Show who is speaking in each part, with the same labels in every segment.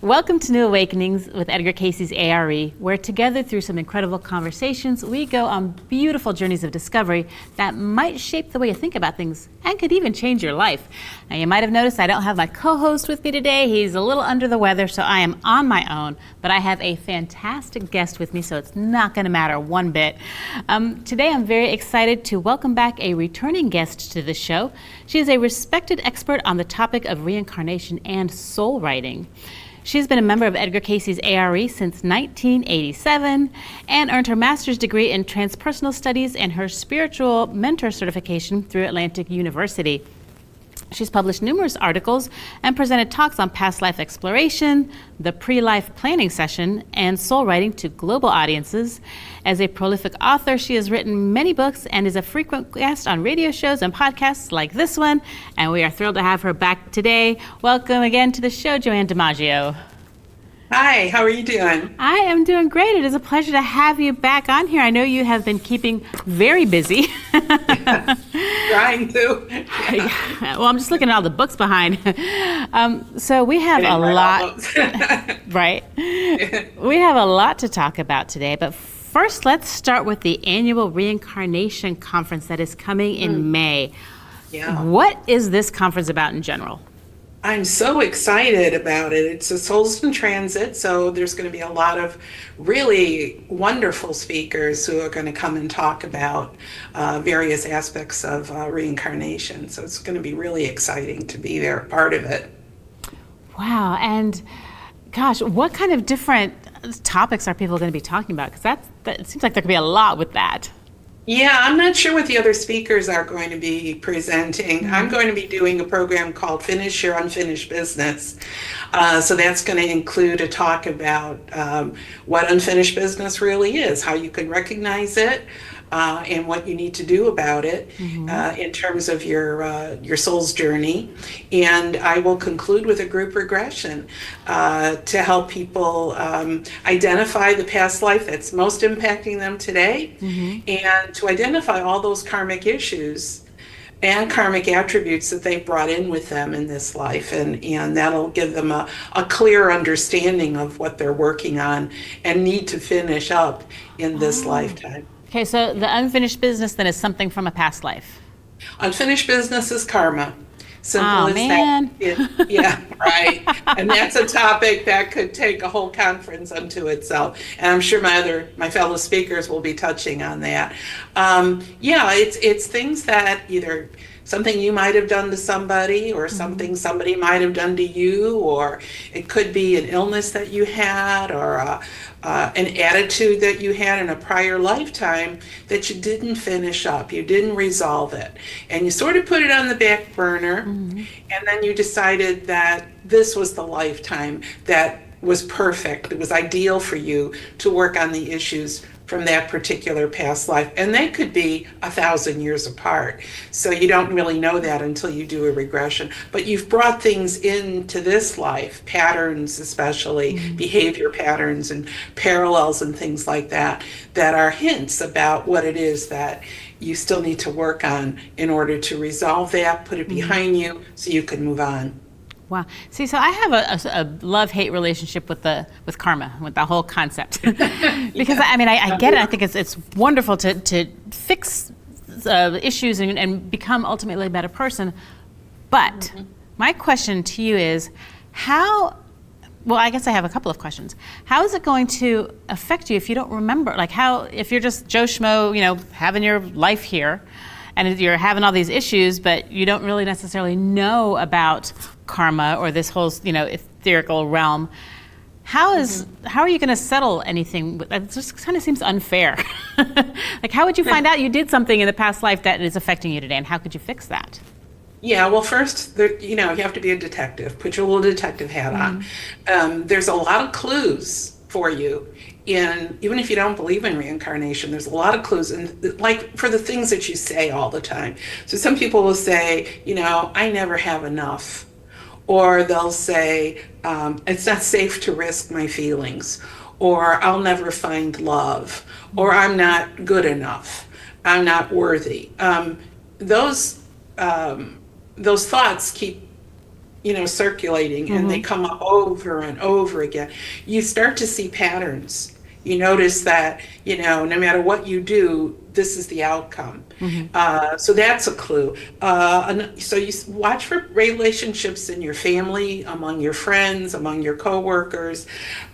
Speaker 1: Welcome to New Awakenings with Edgar Cayce's A.R.E, where together through some incredible conversations, we go on beautiful journeys of discovery that might shape the way you think about things and could even change your life. Now, you might have noticed I don't have my co-host with me today. He's a little under the weather, so I am on my own, but I have a fantastic guest with me, so it's not going to matter one bit. Today, I'm very excited to welcome back a returning guest to the show. She is a respected expert on the topic of reincarnation and soul writing. She's been a member of Edgar Cayce's A.R.E since 1987 and earned her master's degree in Transpersonal Studies and her spiritual mentor certification through Atlantic University. She's published numerous articles and presented talks on past life exploration, the pre-life planning session, and soul writing to global audiences. As a prolific author, she has written many books and is a frequent guest on radio shows and podcasts like this one, and we are thrilled to have her back today. Welcome again to the show, Joanne DiMaggio.
Speaker 2: Hi, how are you doing?
Speaker 1: I am doing great. It is a pleasure to have you back on here. I know you have been keeping very busy.
Speaker 2: Trying to.
Speaker 1: Yeah. Well, I'm just looking at all the books behind. So we have a lot, right? We have a lot to talk about today, but first let's start with the annual Reincarnation Conference that is coming in May.
Speaker 2: Yeah.
Speaker 1: What is this conference about in general?
Speaker 2: I'm so excited about it. It's a Souls in Transit, so there's going to be a lot of really wonderful speakers who are going to come and talk about various aspects of reincarnation. So it's going to be really exciting to be there, part of it.
Speaker 1: Wow. And gosh, what kind of different topics are people going to be talking about? Because it seems like there could be a lot with that.
Speaker 2: Yeah, I'm not sure what the other speakers are going to be presenting. I'm going to be doing a program called Finish Your Unfinished Business. So that's going to include a talk about what unfinished business really is, how you can recognize it, and what you need to do about it in terms of your soul's journey. And I will conclude with a group regression to help people identify the past life that's most impacting them today, and to identify all those karmic issues and karmic attributes that they brought in with them in this life. And that'll give them a clear understanding of what they're working on and need to finish up in this lifetime.
Speaker 1: Okay, so the unfinished business then is something from a past life.
Speaker 2: Unfinished business is karma. Simple as
Speaker 1: man.
Speaker 2: that. Yeah, right. And that's a topic that could take a whole conference unto itself. And I'm sure my fellow speakers will be touching on that. It's things that either something you might have done to somebody, or something somebody might have done to you, or it could be an illness that you had, or an attitude that you had in a prior lifetime that you didn't finish up, you didn't resolve it, and you sort of put it on the back burner, and then you decided that this was the lifetime that was perfect, it was ideal for you to work on the issues from that particular past life. And they could be 1,000 years apart. So you don't really know that until you do a regression. But you've brought things into this life, patterns especially, behavior patterns and parallels and things like that, that are hints about what it is that you still need to work on in order to resolve that, put it behind you so you can move on.
Speaker 1: Wow. See, so I have a love-hate relationship with karma, with the whole concept. Because I get it. I think it's wonderful to fix issues and become ultimately a better person. But my question to you is, I guess I have a couple of questions. How is it going to affect you if you don't remember? Like if you're just Joe Schmo, having your life here, and you're having all these issues, but you don't really necessarily know about karma or this whole, etherical realm. How are you going to settle anything? It just kind of seems unfair. Like, how would you find out you did something in the past life that is affecting you today, and how could you fix that?
Speaker 2: Yeah, well, first, you have to be a detective. Put your little detective hat on. There's a lot of clues for you. And even if you don't believe in reincarnation, there's a lot of clues, and like for the things that you say all the time. So some people will say, I never have enough. Or they'll say, it's not safe to risk my feelings. Or I'll never find love. Or I'm not good enough. I'm not worthy. Those thoughts keep circulating, and they come up over and over again, you start to see patterns. You notice that, no matter what you do, this is the outcome. So that's a clue. So you watch for relationships in your family, among your friends, among your coworkers,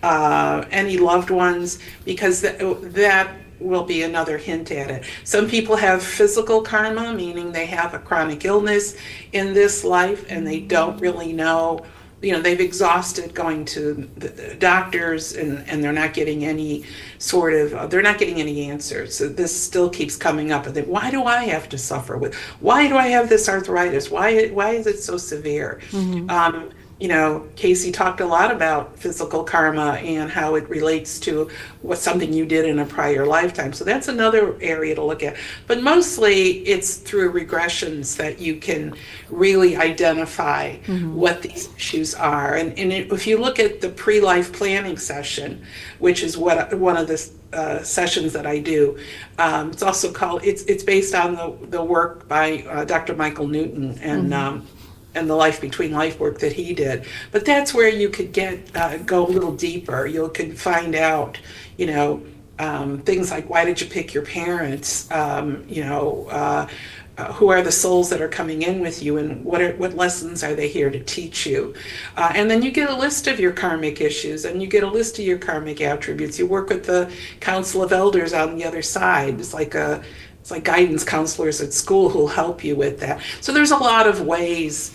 Speaker 2: any loved ones, because that will be another hint at it. Some people have physical karma, meaning they have a chronic illness in this life and they don't really know, they've exhausted going to the doctors, and they're not getting any they're not getting any answers. So this still keeps coming up. And then, why do I have to suffer with, why do I have this arthritis? Why is it so severe? Cayce talked a lot about physical karma and how it relates to something you did in a prior lifetime. So that's another area to look at. But mostly it's through regressions that you can really identify what these issues are. And if you look at the pre-life planning session, which is one of the sessions that I do, it's also called, it's based on the work by Dr. Michael Newton and the Life Between Life work that he did. But that's where you could go a little deeper. You can find out, things like, why did you pick your parents? Who are the souls that are coming in with you, and what lessons are they here to teach you? And then you get a list of your karmic issues, and you get a list of your karmic attributes. You work with the Council of Elders on the other side. It's like guidance counselors at school who'll help you with that. So there's a lot of ways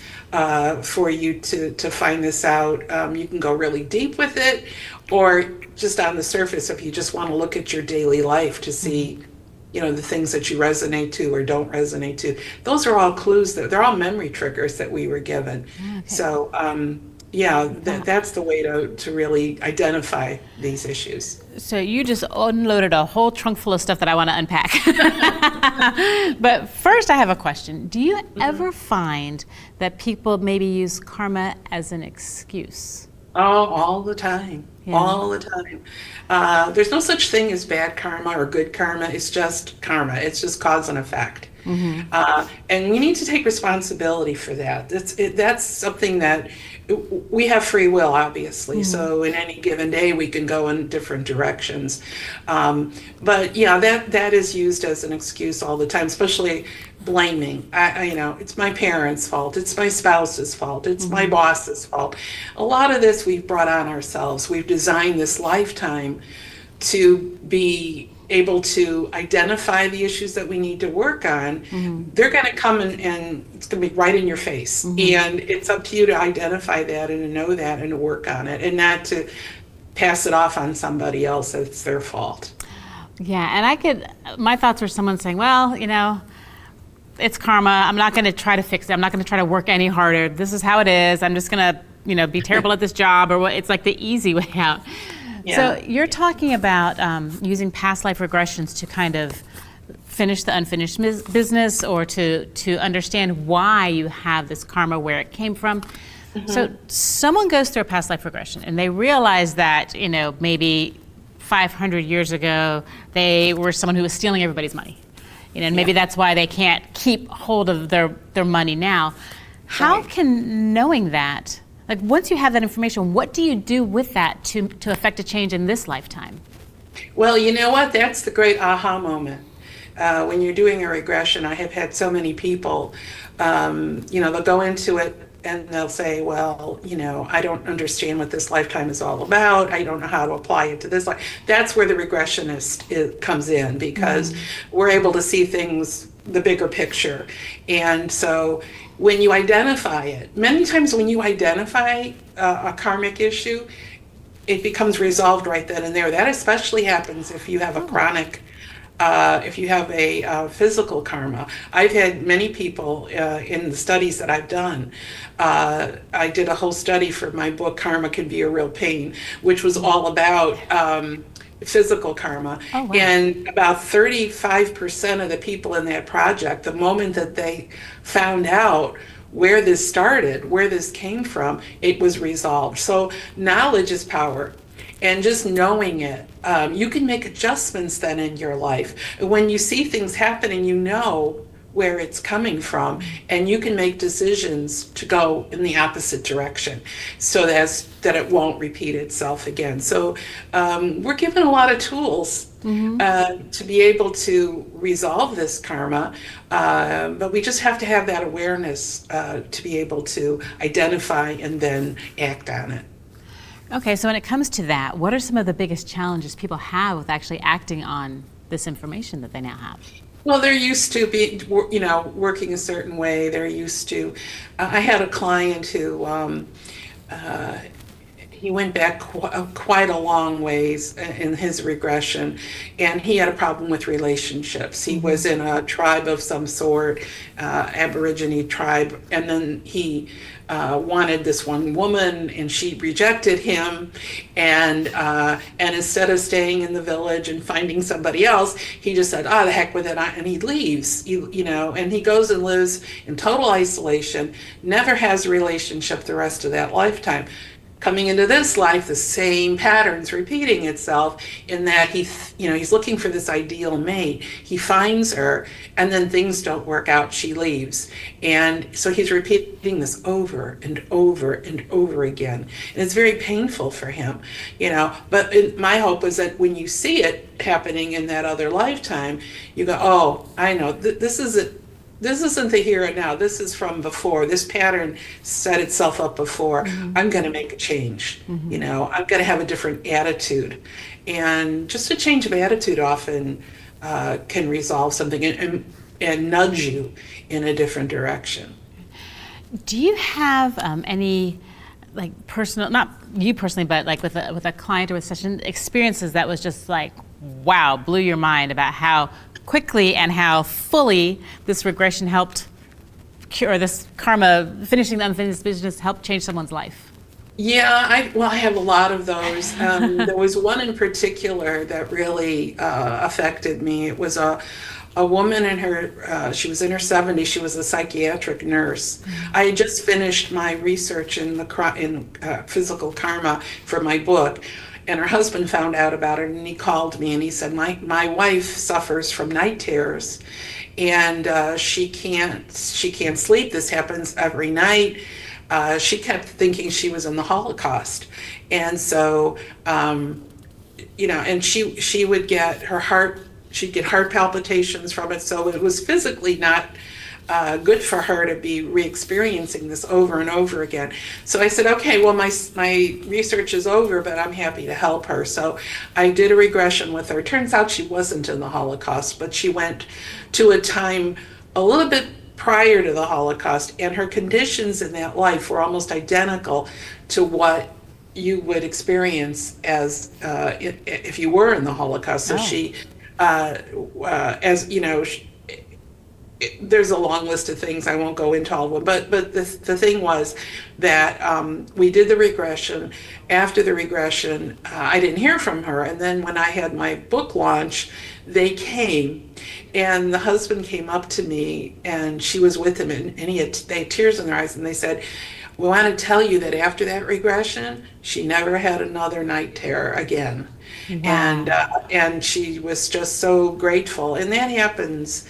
Speaker 2: for you to find this out. You can go really deep with it, or just on the surface if you just want to look at your daily life to see, the things that you resonate to or don't resonate to. Those are all clues. They're all memory triggers that we were given. Okay. So that's the way to really identify these issues.
Speaker 1: So you just unloaded a whole trunk full of stuff that I want to unpack. But first I have a question. Do you ever find that people maybe use karma as an excuse?
Speaker 2: Oh, all the time. Yeah. All the time. There's no such thing as bad karma or good karma. It's just karma. It's just cause and effect. And we need to take responsibility for that. That's something that we have free will, obviously. So in any given day, we can go in different directions. But yeah, that is used as an excuse all the time, especially blaming. It's my parents' fault. It's my spouse's fault. It's my boss's fault. A lot of this we've brought on ourselves. We've designed this lifetime to be able to identify the issues that we need to work on. They're going to come and it's going to be right in your face. And it's up to you to identify that and to know that and to work on it, and not to pass it off on somebody else that it's their fault.
Speaker 1: Yeah, and my thoughts were someone saying, well, it's karma. I'm not going to try to fix it. I'm not going to try to work any harder. This is how it is. I'm just going to, be terrible at this job, or what. It's like the easy way out. Yeah. So you're talking about using past life regressions to kind of finish the unfinished business, or to understand why you have this karma, where it came from. So someone goes through a past life regression and they realize that, maybe 500 years ago, they were someone who was stealing everybody's money. And maybe that's why they can't keep hold of their money now. How can knowing that, like once you have that information, what do you do with that to affect a change in this lifetime?
Speaker 2: Well, you know what? That's the great aha moment. When you're doing a regression, I have had so many people, they'll go into it and they'll say, well, I don't understand what this lifetime is all about. I don't know how to apply it to this life. That's where the regressionist comes in, because we're able to see things, the bigger picture. And so when you identify it, many times when you identify a karmic issue, it becomes resolved right then and there. That especially happens if you have a chronic, if you have a physical karma. I've had many people in the studies that I've done. I did a whole study for my book, Karma Can Be a Real Pain, which was all about physical karma. Oh, wow. And about 35% of the people in that project, the moment that they found out where this started, where this came from, it was resolved. So knowledge is power. And just knowing it, you can make adjustments then in your life. When you see things happening, where it's coming from, and you can make decisions to go in the opposite direction so that it won't repeat itself again. So we're given a lot of tools to be able to resolve this karma, but we just have to have that awareness to be able to identify and then act on it.
Speaker 1: Okay, so when it comes to that, what are some of the biggest challenges people have with actually acting on this information that they now have?
Speaker 2: Well, they're used to working a certain way. They're used to. I had a client who he went back quite a long ways in his regression, and he had a problem with relationships. He was in a tribe of some sort, Aborigine tribe, and then he wanted this one woman, and she rejected him, and instead of staying in the village and finding somebody else, he just said, "Ah, the heck with it," and he leaves. And he goes and lives in total isolation, never has a relationship the rest of that lifetime. Coming into this life, the same patterns repeating itself, in that he's looking for this ideal mate. He finds her, and then things don't work out. She leaves, and so he's repeating this over and over and over again, and it's very painful for him, But my hope is that when you see it happening in that other lifetime, you go, "Oh, I know. This isn't the here and now. This is from before. This pattern set itself up before. I'm going to make a change. I'm going to have a different attitude." And just a change of attitude often can resolve something and nudge you in a different direction.
Speaker 1: Do you have any personal, not you personally, but with a client or a session, experiences that was just wow, blew your mind about how quickly and how fully this regression helped cure, this karma, finishing the unfinished business, helped change someone's life?
Speaker 2: Yeah, I have a lot of those. There was one in particular that really affected me. It was a woman in she was in her 70s. She was a psychiatric nurse. I had just finished my research in physical karma for my book. And her husband found out about it, and he called me and he said, my wife suffers from night terrors, and she can't sleep. This happens every night. She kept thinking she was in the Holocaust, and so and she would get she'd get heart palpitations from it. So it was physically not good for her to be re-experiencing this over and over again. So I said, okay, well, my research is over, but I'm happy to help her. So I did a regression with her. Turns out she wasn't in the Holocaust, but she went to a time a little bit prior to the Holocaust, and her conditions in that life were almost identical to what you would experience as if you were in the Holocaust. So she, there's a long list of things. I won't go into all of them, but the thing was that we did the regression. After the regression, I didn't hear from her, and then when I had my book launch, they came, and the husband came up to me, and she was with him, and they had tears in their eyes, and they said, "We want to tell you that after that regression, she never had another night terror again." Wow. And she was just so grateful, and that happens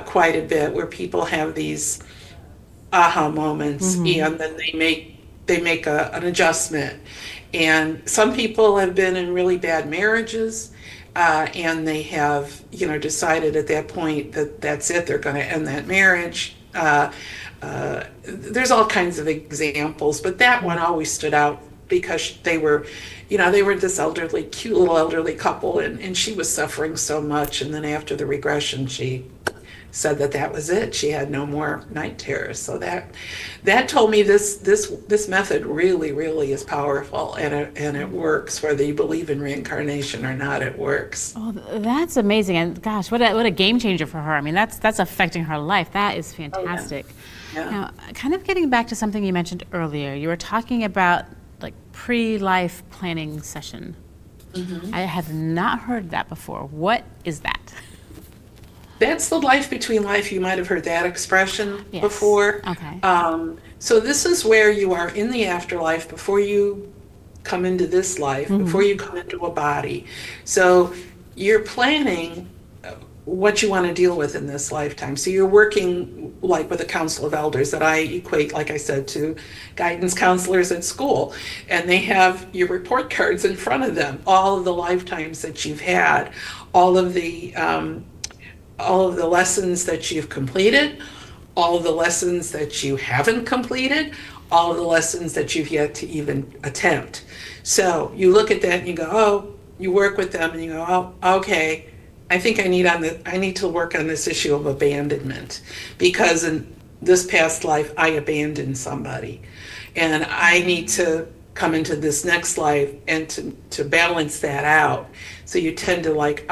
Speaker 2: quite a bit, where people have these aha moments, and then they make an adjustment. And some people have been in really bad marriages, and they have decided at that point that that's it, they're going to end that marriage. There's all kinds of examples, but that one always stood out because they were this cute little elderly couple, and she was suffering so much. And then after the regression, she said that was it. She had no more night terrors. So that told me this method really, really is powerful, and it works, whether you believe in reincarnation or not. It works.
Speaker 1: Oh, that's amazing! And gosh, what a game changer for her. I mean, that's affecting her life. That is fantastic. Oh, yeah. Now, kind of getting back to something you mentioned earlier, you were talking about pre-life planning session. I have not heard that before. What is that?
Speaker 2: That's the life between life. You might have heard that expression before.
Speaker 1: Okay.
Speaker 2: So this is where you are in the afterlife before you come into this life, before you come into a body. So you're planning what you want to deal with in this lifetime. So you're working like with a council of elders that I equate, like I said, to guidance counselors at school. And they have your report cards in front of them, all of the lifetimes that you've had, all of the lessons that you've completed, all of the lessons that you haven't completed, all of the lessons that you've yet to even attempt. So you look at that and you go, oh, you work with them and you go, oh, okay, I think I need to work on this issue of abandonment, because in this past life I abandoned somebody, and I need to come into this next life and to balance that out. So you tend to like,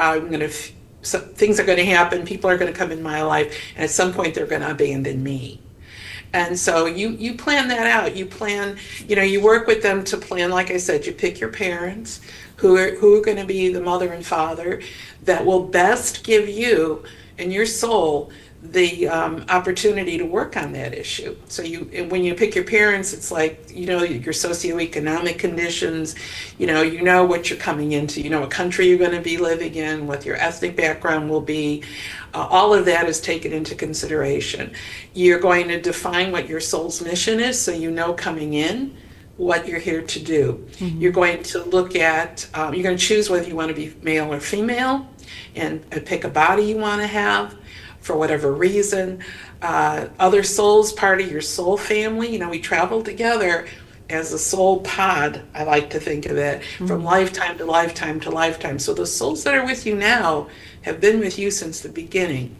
Speaker 2: so things are going to happen, people are going to come in my life, and at some point they're going to abandon me. And so you plan that out. You plan, you work with them to plan, like I said, you pick your parents who are going to be the mother and father that will best give you and your soul the opportunity to work on that issue. So when you pick your parents, it's like, your socioeconomic conditions, you know what you're coming into, what country you're going to be living in, what your ethnic background will be. All of that is taken into consideration. You're going to define what your soul's mission is, so coming in what you're here to do. Mm-hmm. You're going to look at, you're going to choose whether you want to be male or female, and pick a body you want to have for whatever reason. Other souls, part of your soul family, we travel together as a soul pod, I like to think of it, from lifetime to lifetime to lifetime. So the souls that are with you now have been with you since the beginning.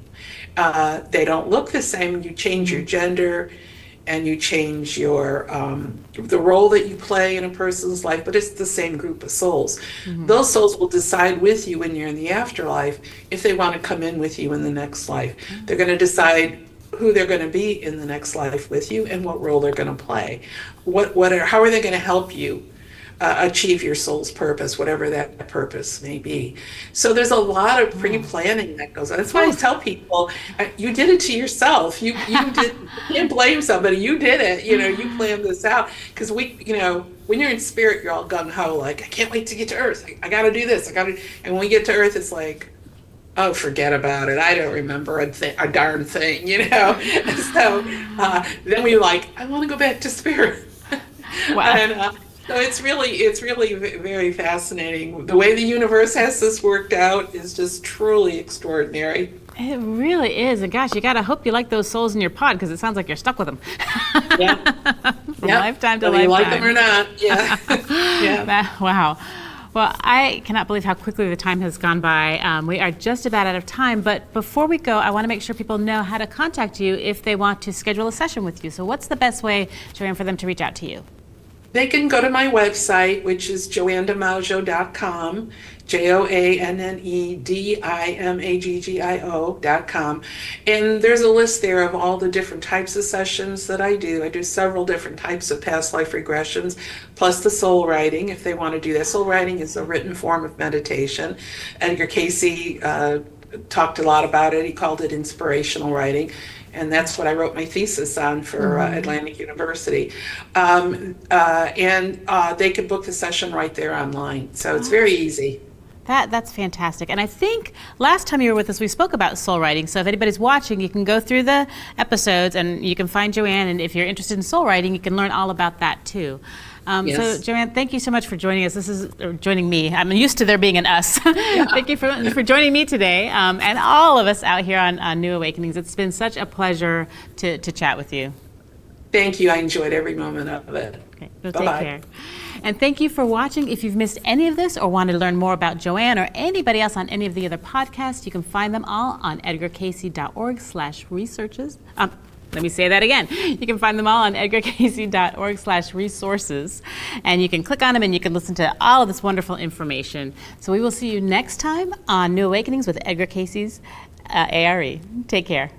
Speaker 2: They don't look the same. You change your gender and you change your the role that you play in a person's life, but it's the same group of souls. Mm-hmm. Those souls will decide with you when you're in the afterlife if they want to come in with you in the next life. Mm-hmm. They're going to decide who they're going to be in the next life with you and what role they're going to play. How are they going to help you achieve your soul's purpose, whatever that purpose may be. So there's a lot of pre-planning that goes on. That's why I tell people, you did it to yourself. You can't blame somebody. You did it. You planned this out. Because when you're in spirit, you're all gung-ho, like, I can't wait to get to Earth. I got to do this. And when we get to Earth, it's like, oh, forget about it. I don't remember a darn thing, So then we're like, I want to go back to spirit. Wow. And, so it's really very fascinating. The way the universe has this worked out is just truly extraordinary.
Speaker 1: It really is. And gosh, you got to hope you like those souls in your pod, because it sounds like you're stuck with them.
Speaker 2: Yeah.
Speaker 1: From lifetime to
Speaker 2: whether
Speaker 1: lifetime.
Speaker 2: You like them or not. Yeah. Yeah.
Speaker 1: Wow. Well, I cannot believe how quickly the time has gone by. We are just about out of time. But before we go, I want to make sure people know how to contact you if they want to schedule a session with you. So what's the best way, Joanne, for them to reach out to you?
Speaker 2: They can go to my website, which is joannedimaggio.com, JoanneDimaggio.com. And there's a list there of all the different types of sessions that I do. I do several different types of past life regressions, plus the soul writing, if they want to do that. Soul writing is a written form of meditation. Edgar Cayce talked a lot about it. He called it inspirational writing. And that's what I wrote my thesis on for Atlantic University. And they could book the session right there online. So it's very easy.
Speaker 1: That's fantastic. And I think last time you were with us, we spoke about soul writing. So if anybody's watching, you can go through the episodes and you can find Joanne. And if you're interested in soul writing, you can learn all about that too. Yes. So Joanne, thank you so much for joining us. Joining me. I'm used to there being an us. Yeah. Thank you for joining me today, and all of us out here on New Awakenings. It's been such a pleasure to chat with you.
Speaker 2: Thank you. I enjoyed every moment of it.
Speaker 1: Okay. Well, take care. And thank you for watching. If you've missed any of this or want to learn more about Joanne or anybody else on any of the other podcasts, you can find them all on edgarcayce.org/researches. Let me say that again. You can find them all on edgarcayce.org/resources. And you can click on them and you can listen to all of this wonderful information. So we will see you next time on New Awakenings with Edgar Cayce's A.R.E. Take care.